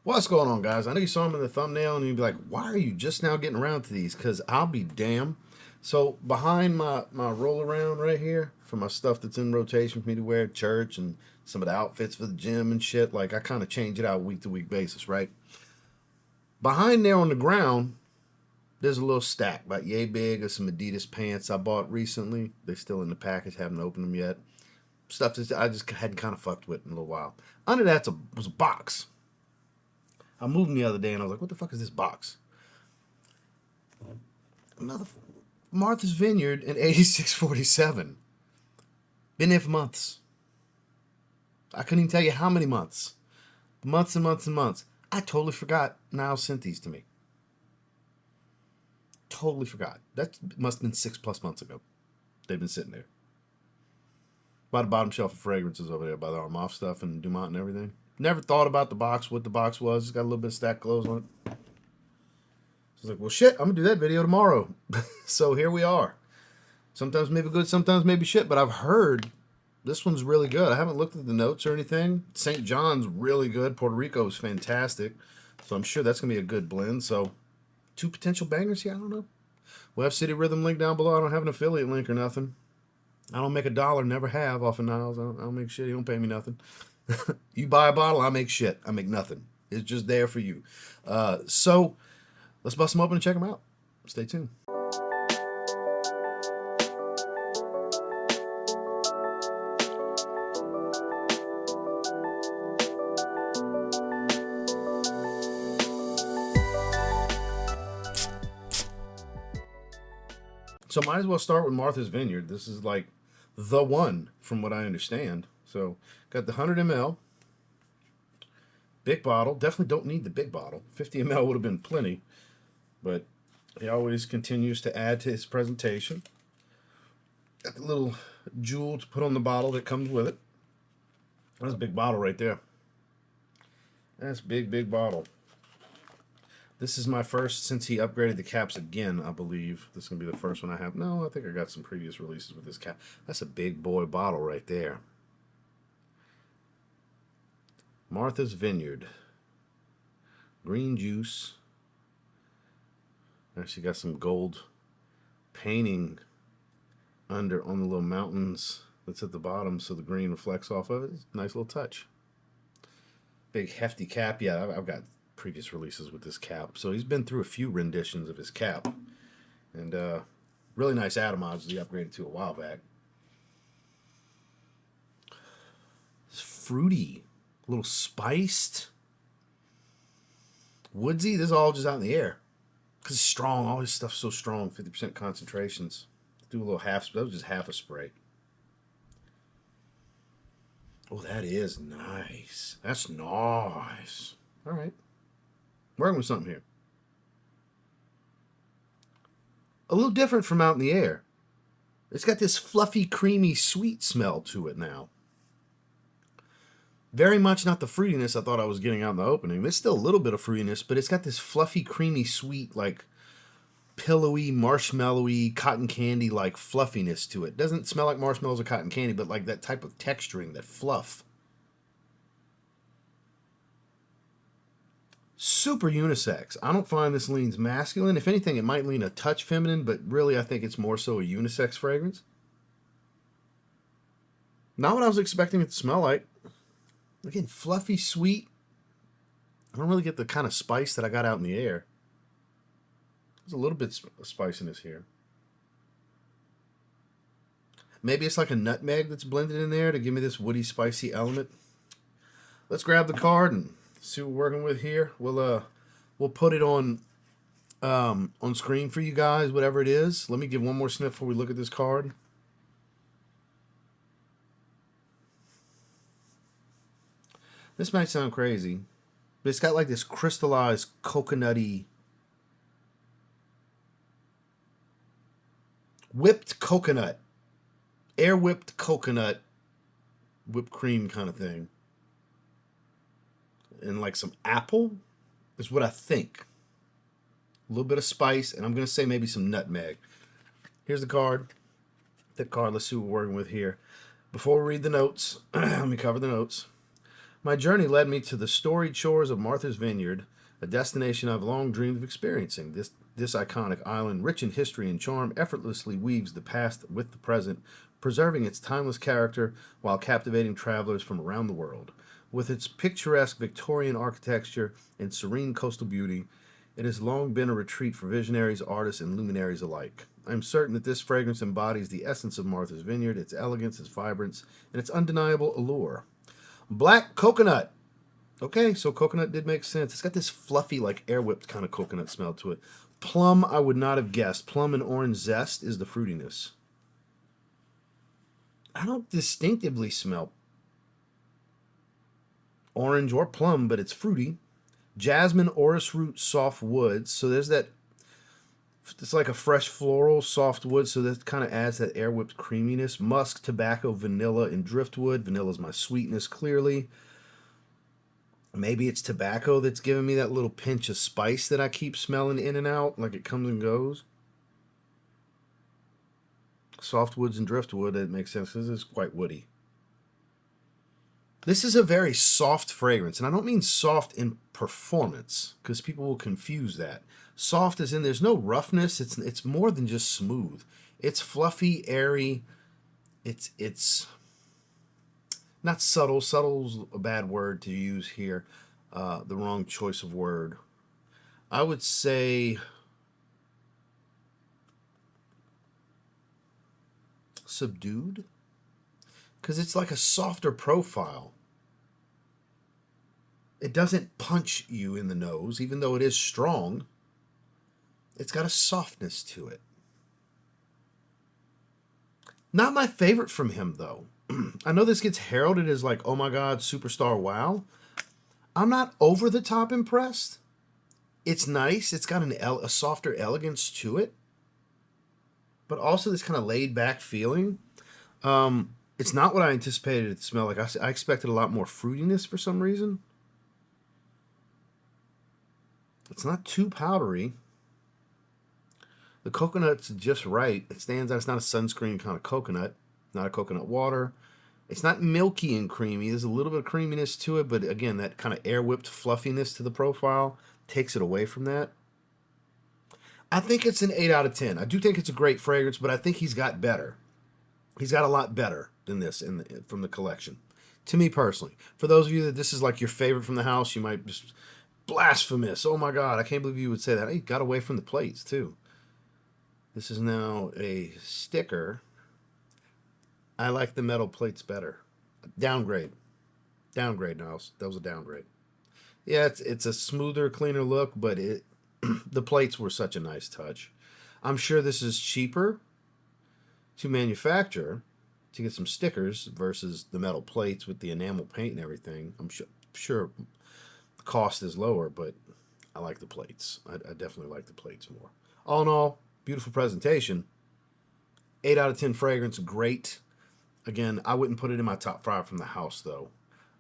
What's going on, guys? I know you saw them in the thumbnail and you'd be like, why are you just now getting around to these? Because I'll be damn. So behind my roll around right here for my stuff that's in rotation for me to wear at church and some of the outfits for the gym and shit, like I kind of change it out week to week basis, right? Behind there on the ground, there's a little stack about yay big of some Adidas pants I bought recently. They're still in the package, haven't opened them yet. Stuff that I just hadn't kind of fucked with in a little while. Under that was a box. I moved them the other day and I was like, what the fuck is this box? Another Martha's Vineyard in 8647. Been there for months. I couldn't even tell you how many months. Months and months and months. I totally forgot Niall sent these to me. Totally forgot. That must have been 6+ months ago. They've been sitting there. By the bottom shelf of fragrances over there by the Arm Off stuff and Dumont and everything. Never thought about the box, what the box was. It's got a little bit of stacked clothes on it. So I was like, well, shit, I'm going to do that video tomorrow. So here we are. Sometimes maybe good, sometimes maybe shit, but I've heard this one's really good. I haven't looked at the notes or anything. St. John's really good. Puerto Rico is fantastic. So I'm sure that's going to be a good blend. So 2 potential bangers here. I don't know. We'll have City Rhythm link down below. I don't have an affiliate link or nothing. I don't make $1, never have off of Niles. I don't make shit. He don't pay me nothing. You buy a bottle, I make shit. I make nothing. It's just there for you. So let's bust them open and check them out. Stay tuned. So might as well start with Martha's Vineyard. This is like the one from what I understand. So got the 100 ml. Big bottle. Definitely don't need the big bottle. 50 ml would have been plenty. But he always continues to add to his presentation. Got the little jewel to put on the bottle that comes with it. That's a big bottle right there. That's a big, big bottle. This is my first, since he upgraded the caps again, I believe. This is going to be the first one I have. No, I think I got some previous releases with this cap. That's a big boy bottle right there. Martha's Vineyard. Green juice. Actually got some gold painting under on the little mountains that's at the bottom so the green reflects off of it. It's a nice little touch. Big hefty cap. Yeah, I've got previous releases with this cap. So he's been through a few renditions of his cap. And really nice atomage that he upgraded to a while back. It's fruity. A little spiced. Woodsy. This is all just out in the air. Because it's strong. All this stuff's so strong. 50% concentrations. Do a little half. That was just half a spray. Oh, that is nice. That's nice. All right. Working with something here. A little different from out in the air. It's got this fluffy, creamy, sweet smell to it now. Very much not the fruitiness I thought I was getting out in the opening. There's still a little bit of fruitiness, but it's got this fluffy, creamy, sweet, like pillowy, marshmallowy, cotton candy like fluffiness to it. Doesn't smell like marshmallows or cotton candy, but like that type of texturing, that fluff. Super unisex. I don't find this leans masculine. If anything, it might lean a touch feminine, but really I think it's more so a unisex fragrance. Not what I was expecting it to smell like. Again, fluffy, sweet. I don't really get the kind of spice that I got out in the air. There's a little bit of spiciness here. Maybe it's like a nutmeg that's blended in there to give me this woody, spicy element. Let's grab the card and see what we're working with here. We'll put it on screen for you guys, whatever it is. Let me give one more sniff before we look at this card. This might sound crazy, but it's got like this crystallized coconutty, whipped coconut, air whipped coconut, whipped cream kind of thing. And like some apple is what I think. A little bit of spice, and I'm going to say maybe some nutmeg. Here's the card. Let's see what we're working with here. Before we read the notes, let me cover the notes. My journey led me to the storied shores of Martha's Vineyard, a destination I've long dreamed of experiencing. This iconic island, rich in history and charm, effortlessly weaves the past with the present, preserving its timeless character while captivating travelers from around the world. With its picturesque Victorian architecture and serene coastal beauty, it has long been a retreat for visionaries, artists, and luminaries alike. I'm certain that this fragrance embodies the essence of Martha's Vineyard, its elegance, its vibrance, and its undeniable allure. Black coconut. Okay, so coconut did make sense. It's got this fluffy, like air whipped kind of coconut smell to it. Plum, I would not have guessed. Plum and orange zest is the fruitiness. I don't distinctively smell orange or plum, but it's fruity. Jasmine, orris root, soft woods. So there's that. It's like a fresh floral, soft wood, so that kind of adds that air whipped creaminess. Musk, tobacco, vanilla, and driftwood. Vanilla's my sweetness, clearly. Maybe it's tobacco that's giving me that little pinch of spice that I keep smelling in and out, like it comes and goes. Softwoods and driftwood, that makes sense. This is quite woody. This is a very soft fragrance, and I don't mean soft in performance, because people will confuse that. Soft as in there's no roughness. It's more than just smooth. It's fluffy, airy. It's not subtle. Subtle's a bad word to use here. The wrong choice of word. I would say subdued, because it's like a softer profile. It doesn't punch you in the nose, even though it is strong. It's got a softness to it. Not my favorite from him, though. I know this gets heralded as like, oh my God, superstar, wow. I'm not over the top impressed. It's nice. It's got a softer elegance to it, but also this kind of laid back feeling. It's not what I anticipated it to smell like. I expected a lot more fruitiness for some reason. It's not too powdery. The coconut's just right. It stands out. It's not a sunscreen kind of coconut. Not a coconut water. It's not milky and creamy. There's a little bit of creaminess to it, but again, that kind of air whipped fluffiness to the profile takes it away from that. I think it's an 8 out of 10. I do think it's a great fragrance, but I think he's got better. He's got a lot better than this from the collection. To me personally. For those of you that this is like your favorite from the house, you might just blasphemous. Oh my God, I can't believe you would say that. He got away from the plates too. This is now a sticker. I like the metal plates better. Downgrade. Downgrade, Niles. That was a downgrade. Yeah, it's a smoother, cleaner look, but the plates were such a nice touch. I'm sure this is cheaper to manufacture to get some stickers versus the metal plates with the enamel paint and everything. I'm sure the cost is lower, but I like the plates. I definitely like the plates more. All in all, beautiful presentation. 8 out of 10 fragrance, great. Again, I wouldn't put it in my top 5 from the house though,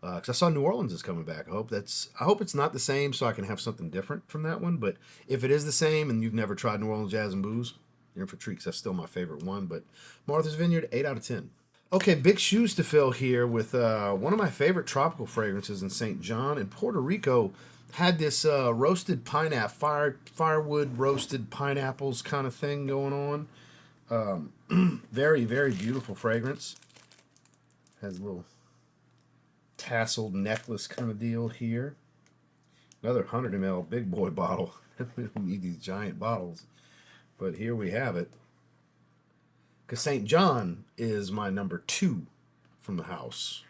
because I saw New Orleans is coming back. I hope it's not the same, so I can have something different from that one. But if it is the same and you've never tried New Orleans Jazz and Booze, you're in for treats. That's still my favorite one. But Martha's Vineyard, 8 out of 10. Okay, big shoes to fill here with one of my favorite tropical fragrances in St. John. In Puerto Rico, had this roasted pineapple, firewood roasted pineapples kind of thing going on. Very, very beautiful fragrance. Has a little tasseled necklace kind of deal here. Another 100 ml big boy bottle. We don't need these giant bottles. But here we have it. Because St. John is my number 2 from the house,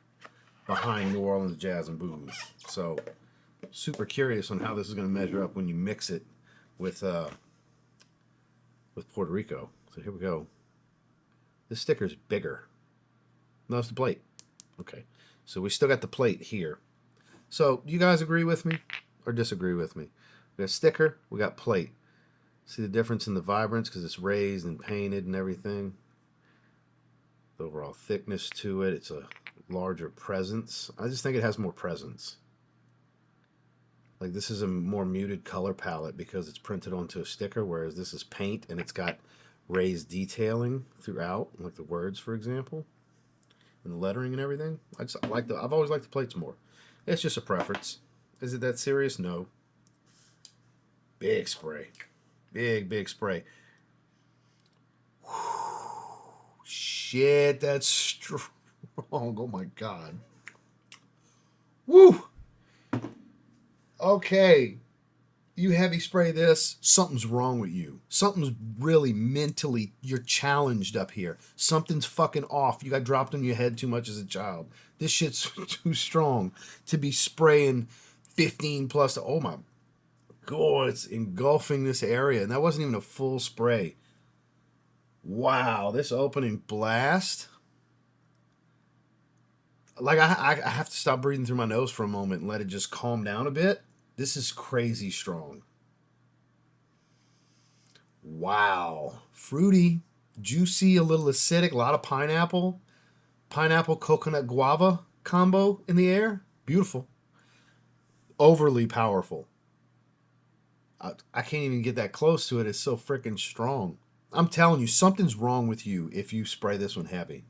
behind New Orleans Jazz and Booze. So, super curious on how this is going to measure up when you mix it with Puerto Rico. So here we go. This sticker's bigger. No, it's the plate. Okay. So we still got the plate here. So, do you guys agree with me or disagree with me? We got sticker, we got plate. See the difference in the vibrance because it's raised and painted and everything. The overall thickness to it. It's a larger presence. I just think it has more presence. Like this is a more muted color palette because it's printed onto a sticker, whereas this is paint and it's got raised detailing throughout, like the words, for example, and the lettering and everything. I've always liked the plates more. It's just a preference. Is it that serious? No. Big spray. Big spray. Shit, that's strong. Oh my God. Woo! Okay. You heavy spray this, something's wrong with you. Something's really mentally, you're challenged up here. Something's fucking off. You got dropped on your head too much as a child. This shit's too strong to be spraying 15 plus. Oh my God, it's engulfing this area. And that wasn't even a full spray. Wow, this opening blast. Like, I have to stop breathing through my nose for a moment and let it just calm down a bit. This is crazy strong. Wow. Fruity, juicy, a little acidic, a lot of pineapple. Pineapple, coconut, guava combo in the air. Beautiful. Overly powerful. I can't even get that close to it. It's so freaking strong. I'm telling you, something's wrong with you if you spray this one heavy.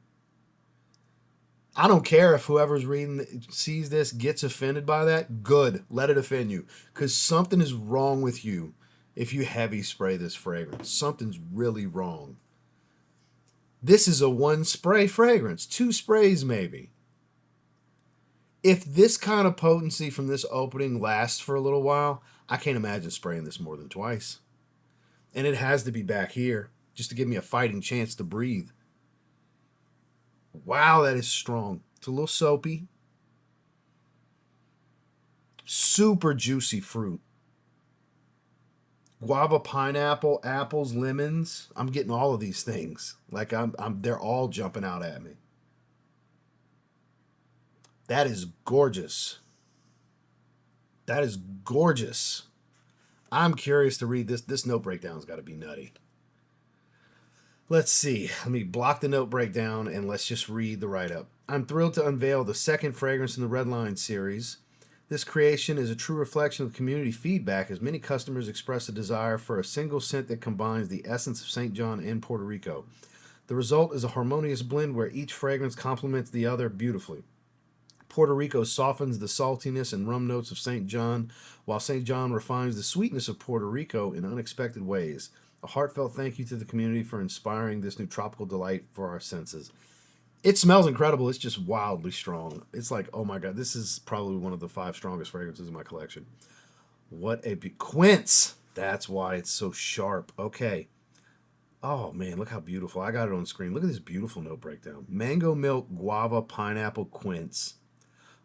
I don't care if whoever's reading sees this gets offended by that. Good. Let it offend you. Because something is wrong with you if you heavy spray this fragrance. Something's really wrong. This is a one spray fragrance. 2 sprays maybe. If this kind of potency from this opening lasts for a little while, I can't imagine spraying this more than twice. And it has to be back here just to give me a fighting chance to breathe. Wow, that is strong. It's a little soapy. Super juicy fruit. Guava, pineapple, apples, lemons. I'm getting all of these things. Like they're all jumping out at me. That is gorgeous. That is gorgeous. I'm curious to read this. This note breakdown's got to be nutty. Let's see. Let me block the note breakdown and let's just read the write-up. I'm thrilled to unveil the second fragrance in the Red Line series. This creation is a true reflection of community feedback as many customers express a desire for a single scent that combines the essence of St. John and Puerto Rico. The result is a harmonious blend where each fragrance complements the other beautifully. Puerto Rico softens the saltiness and rum notes of St. John, while St. John refines the sweetness of Puerto Rico in unexpected ways. A heartfelt thank you to the community for inspiring this new tropical delight for our senses. It smells incredible. It's just wildly strong. It's like, oh my God, this is probably one of the 5 strongest fragrances in my collection. What a quince. That's why it's so sharp. Okay. Oh man, look how beautiful. I got it on screen. Look at this beautiful note breakdown. Mango milk, guava, pineapple, quince.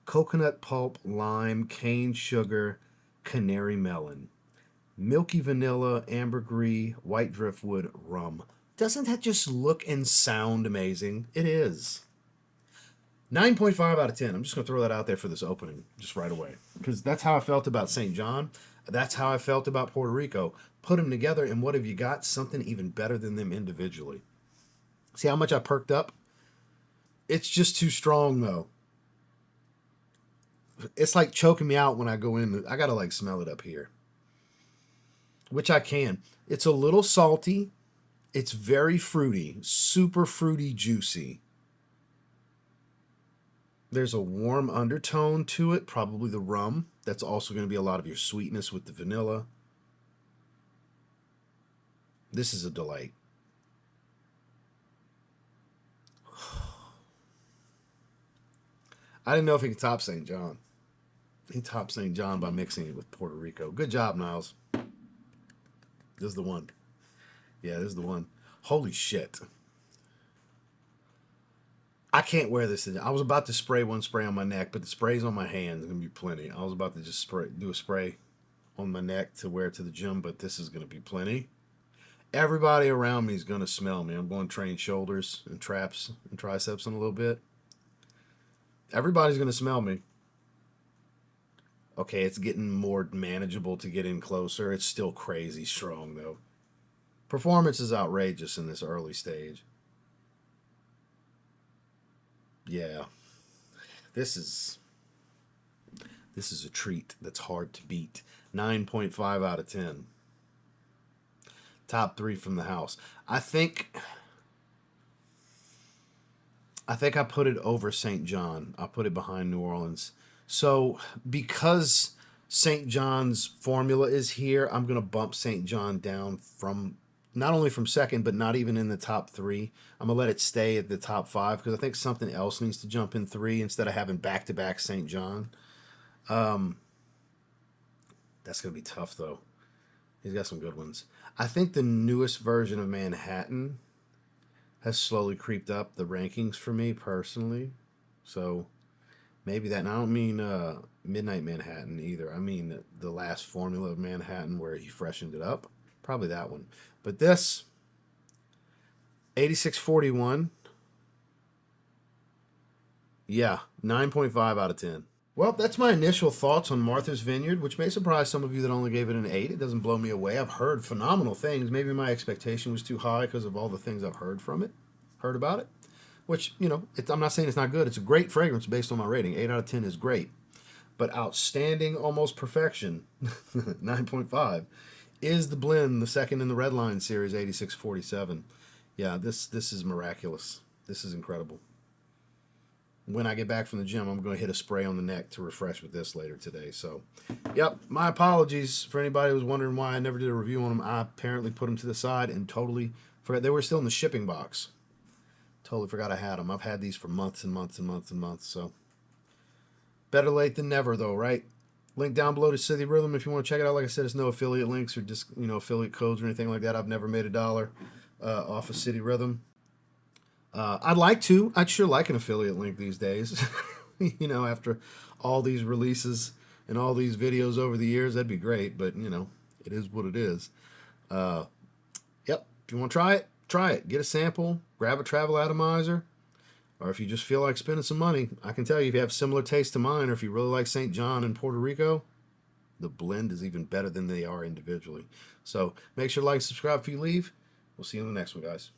Coconut pulp, lime, cane sugar, canary melon. Milky vanilla, ambergris, white driftwood, rum. Doesn't that just look and sound amazing? It is. 9.5 out of 10. I'm just going to throw that out there for this opening, just right away. Because that's how I felt about St. John. That's how I felt about Puerto Rico. Put them together, and what have you got? Something even better than them individually. See how much I perked up? It's just too strong, though. It's like choking me out when I go in. I got to like smell it up here. Which I can. It's a little salty. It's very fruity. Super fruity, juicy. There's a warm undertone to it, probably the rum. That's also going to be a lot of your sweetness with the vanilla. This is a delight. I didn't know if he could top St. John. He topped St. John by mixing it with Puerto Rico. Good job, Niles. This is the one. Yeah, this is the one. Holy shit. I can't wear this. I was about to spray one spray on my neck, but the spray's on my hands. It's going to be plenty. I was about to just do a spray on my neck to wear it to the gym, but this is going to be plenty. Everybody around me is going to smell me. I'm going to train shoulders and traps and triceps in a little bit. Everybody's going to smell me. Okay, it's getting more manageable to get in closer. It's still crazy strong, though. Performance is outrageous in this early stage. Yeah. This is a treat that's hard to beat. 9.5 out of 10. Top 3 from the house. I think I put it over St. John. I put it behind New Orleans. So because St. John's formula is here, I'm going to bump St. John down from not only from second, but not even in the top three. I'm going to let it stay at the top five because I think something else needs to jump in three instead of having back to back St. John. That's going to be tough, though. He's got some good ones. I think the newest version of Manhattan has slowly creeped up the rankings for me personally. So maybe that. And I don't mean Midnight Manhattan either. I mean the last formula of Manhattan where he freshened it up. Probably that one. But this 8641. Yeah, 9.5 out of 10. Well, that's my initial thoughts on Martha's Vineyard, which may surprise some of you that only gave it an 8. It doesn't blow me away. I've heard phenomenal things. Maybe my expectation was too high because of all the things I've heard from it, heard about it. Which, I'm not saying it's not good. It's a great fragrance based on my rating. 8 out of 10 is great. But outstanding, almost perfection, 9.5, is the blend, the second in the Red Line series, 8647. Yeah, this is miraculous. This is incredible. When I get back from the gym, I'm going to hit a spray on the neck to refresh with this later today. So, yep, my apologies for anybody who was wondering why I never did a review on them. I apparently put them to the side and totally forgot. They were still in the shipping box. Totally forgot I had them. I've had these for months and months and months and months. So, better late than never, though, right? Link down below to City Rhythm if you want to check it out. Like I said, it's no affiliate links or just affiliate codes or anything like that. I've never made $1 off of City Rhythm. I'd like to. I'd sure like an affiliate link these days. After all these releases and all these videos over the years, that'd be great. But, it is what it is. Yep. If you want to try it, try it. Get a sample. Grab a travel atomizer. Or if you just feel like spending some money, I can tell you if you have similar taste to mine or if you really like St. John and Puerto Rico, the blend is even better than they are individually. So make sure to like and subscribe if you leave. We'll see you in the next one, guys.